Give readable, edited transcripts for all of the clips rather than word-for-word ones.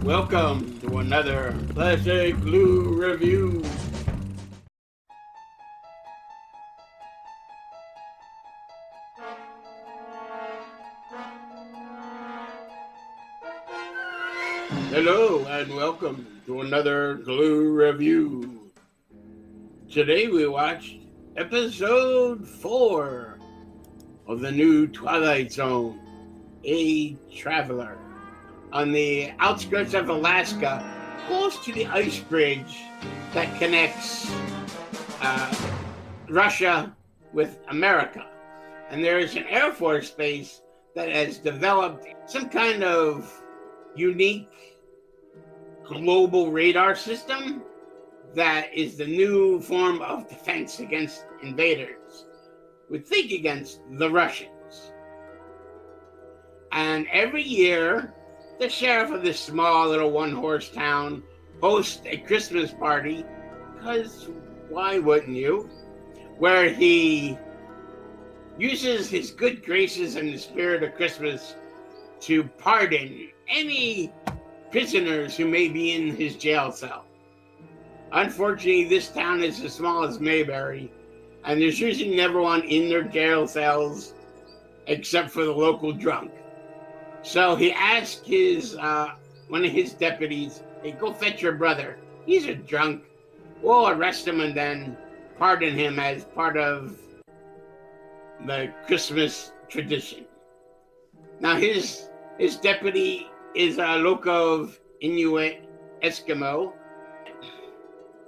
Welcome to another ClassicGlue review. Hello and welcome to another Glue review. Today we watched episode 4 of the new Twilight Zone, A Traveler, on the outskirts of Alaska, close to the ice bridge that connects Russia with America. And there is an Air Force base that has developed some kind of unique global radar system that is the new form of defense against invaders. We think against the Russians. And every year, the sheriff of this small little one-horse town hosts a Christmas party, because why wouldn't you? Where he uses his good graces and the spirit of Christmas to pardon any prisoners who may be in his jail cell. Unfortunately, this town is as small as Mayberry, and there's usually never one in their jail cells except for the local drunk. So he asked his one of his deputies, "Hey, go fetch your brother. He's a drunk. We'll arrest him and then pardon him as part of the Christmas tradition." Now his deputy is a local Inuit Eskimo,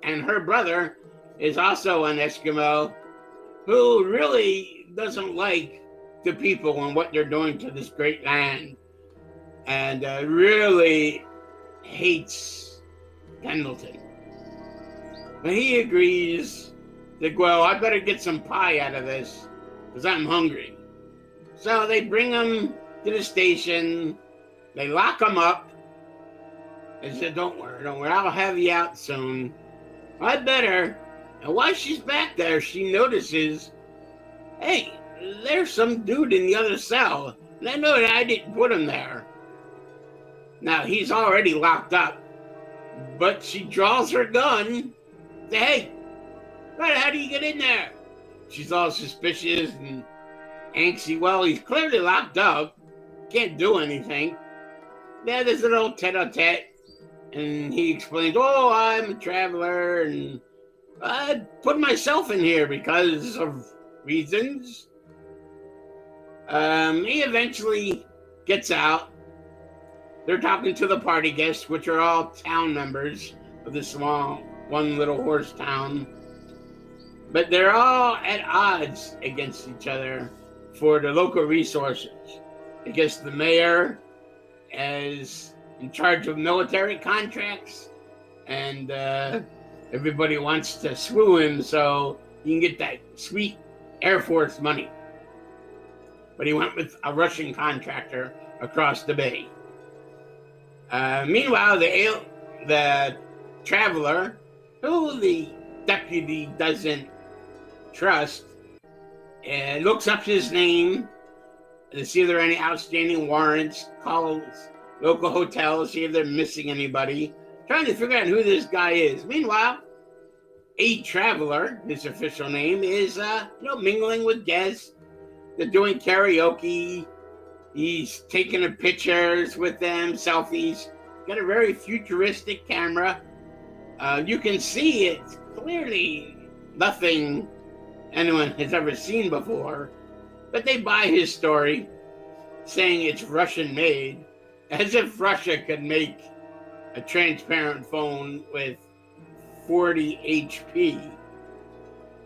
and her brother is also an Eskimo who really doesn't like the people and what they're doing to this great land, and really hates Pendleton. But he agrees that, well, I better get some pie out of this because I'm hungry. So they bring him to the station, they lock him up, and said, don't worry, I'll have you out soon. I better. And while she's back there, she notices, hey, there's some dude in the other cell, and I know that I didn't put him there. Now, he's already locked up, but she draws her gun, say, hey, how do you get in there? She's all suspicious and angsty. Well, he's clearly locked up, can't do anything. Yeah, there's an old tete-a-tete, and he explains, oh, I'm a traveler, and I put myself in here because of reasons. He eventually gets out. They're talking to the party guests, which are all town members of this small one little horse town. But they're all at odds against each other for the local resources. Against the mayor as in charge of military contracts, and everybody wants to swoo him so you can get that sweet Air Force money. But he went with a Russian contractor across the bay. Meanwhile, the traveler, who the deputy doesn't trust, looks up his name to see if there are any outstanding warrants, calls local hotels, see if they're missing anybody, trying to figure out who this guy is. Meanwhile, A Traveler, his official name, is mingling with guests. They're doing karaoke. He's taking pictures with them, selfies. Got a very futuristic camera. You can see it's clearly nothing anyone has ever seen before. But they buy his story, saying it's Russian made, as if Russia could make a transparent phone with 40 HP.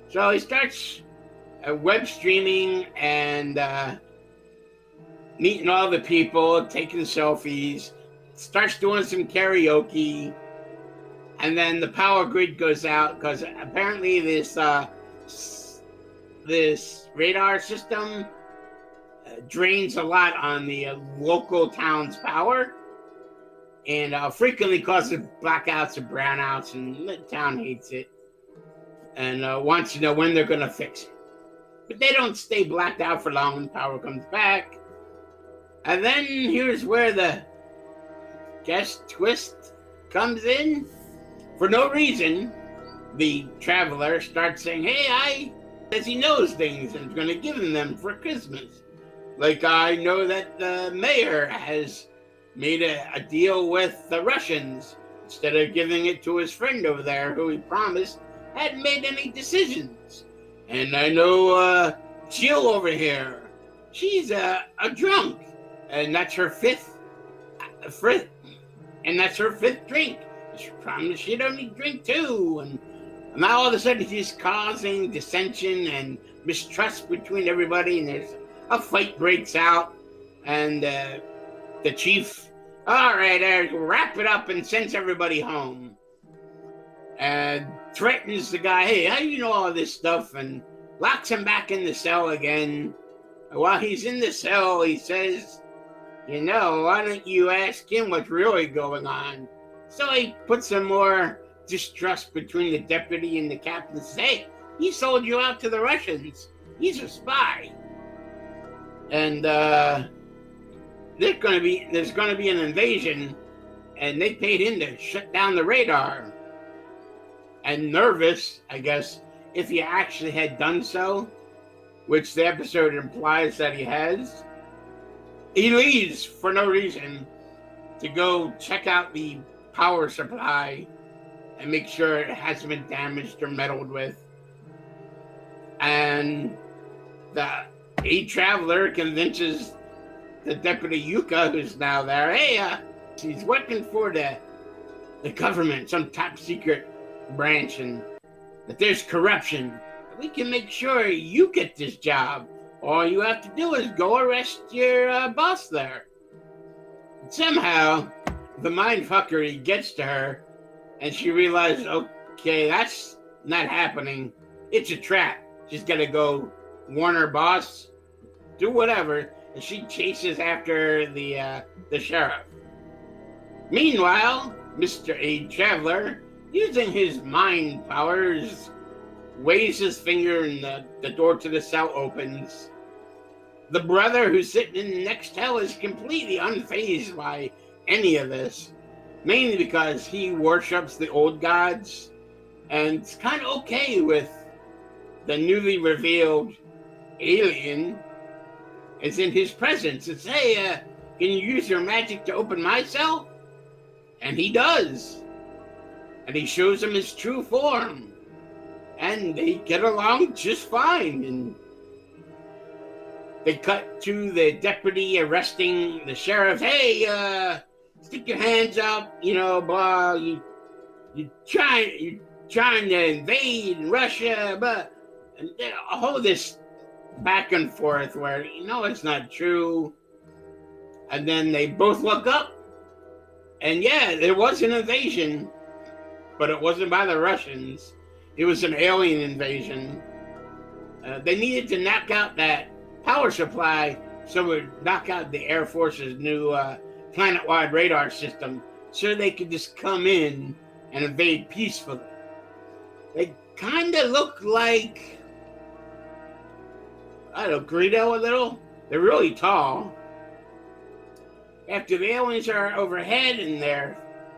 So he starts web streaming and meeting all the people, taking selfies, starts doing some karaoke, and then the power grid goes out because apparently this radar system drains a lot on the local town's power, and frequently causes blackouts and brownouts, and the town hates it and wants to know when they're going to fix it. But they don't stay blacked out for long when power comes back. And then here's where the guest twist comes in. For no reason, the traveler starts saying, hey, as he knows things and is going to give them for Christmas. Like, I know that the mayor has made a deal with the Russians instead of giving it to his friend over there who he promised hadn't made any decisions. And I know Jill over here, she's a drunk, and that's her fifth drink. She promised she'd only drink two, and now all of a sudden she's causing dissension and mistrust between everybody, and there's a fight breaks out, and the chief, all right, wrap it up and sends everybody home, and threatens the guy, hey, how do you know all this stuff, and locks him back in the cell again. While he's in the cell, he says, why don't you ask him what's really going on? So he puts some more distrust between the deputy and the captain. Says, hey, he sold you out to the Russians. He's a spy. And there's going to be an invasion, and they paid him to shut down the radar. And nervous, I guess, if he actually had done so, which the episode implies that he has, he leaves for no reason to go check out the power supply and make sure it hasn't been damaged or meddled with. And a traveler convinces the deputy Yuka, who's now there, hey, she's working for the government, some top secret branch, and that there's corruption. We can make sure you get this job. All you have to do is go arrest your boss there. And somehow, the mindfuckery gets to her, and she realizes, okay, that's not happening. It's a trap. She's got to go warn her boss, do whatever, and she chases after the sheriff. Meanwhile, Mr. A Traveler, using his mind powers, waves his finger and the door to the cell opens. The brother who's sitting in the next cell is completely unfazed by any of this, mainly because he worships the old gods and is kind of okay with the newly revealed alien is in his presence. It's, hey, can you use your magic to open my cell? And he does. And he shows him his true form. And they get along just fine. And they cut to the deputy arresting the sheriff. Hey, stick your hands up, blah. You're trying to invade Russia, but and all this back and forth where it's not true. And then they both look up, and yeah, there was an invasion, but it wasn't by the Russians. It was an alien invasion. They needed to knock out that power supply so it would knock out the Air Force's new planet-wide radar system so they could just come in and invade peacefully. They kind of look like, Greedo a little. They're really tall. After the aliens are overhead and they're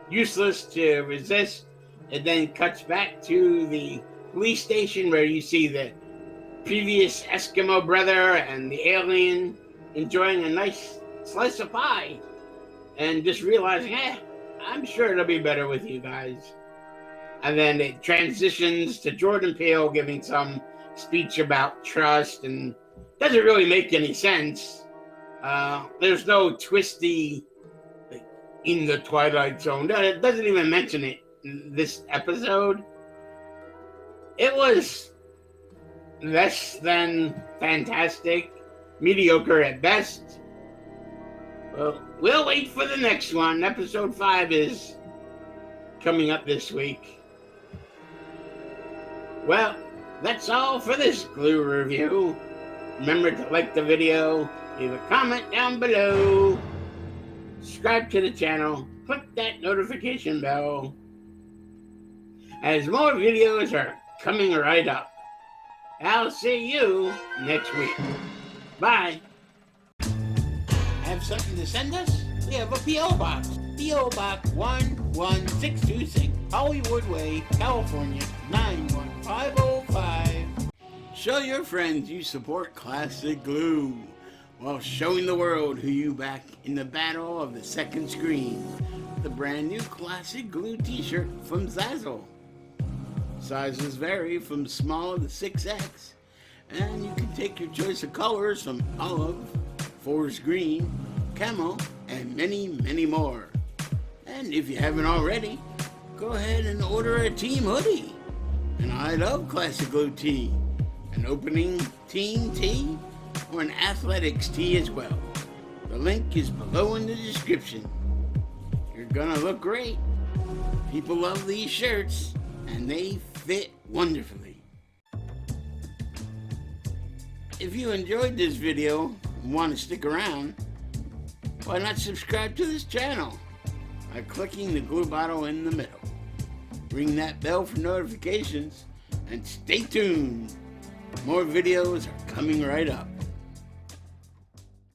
useless to resist, it then cuts back to the police station where you see the previous Eskimo brother and the alien enjoying a nice slice of pie and just realizing, I'm sure it'll be better with you guys. And then it transitions to Jordan Peele giving some speech about trust, and doesn't really make any sense. There's no twisty in the Twilight Zone. It doesn't even mention it in this episode. It was less than fantastic, mediocre at best. Well, we'll wait for the next one. Episode 5 is coming up this week. Well, that's all for this Glue review. Remember to like the video, leave a comment down below, subscribe to the channel, click that notification bell, as more videos are coming right up. I'll see you next week. Bye. Have something to send us? We have a P.O. box. P.O. Box 11626, Hollywood Way, California, 91505. Show your friends you support Classic Glue while showing the world who you back in the battle of the second screen. The brand new Classic Glue t-shirt from Zazzle. Sizes vary from small to 6X, and you can take your choice of colors from olive, forest green, camo, and many, many more. And if you haven't already, go ahead and order a team hoodie. And I love Classic Glue tee, an opening team tee, or an athletics tee as well. The link is below in the description. You're gonna look great. People love these shirts, and they fit wonderfully. If you enjoyed this video and want to stick around, why not subscribe to this channel by clicking the glue bottle in the middle. Ring that bell for notifications and stay tuned. More videos are coming right up.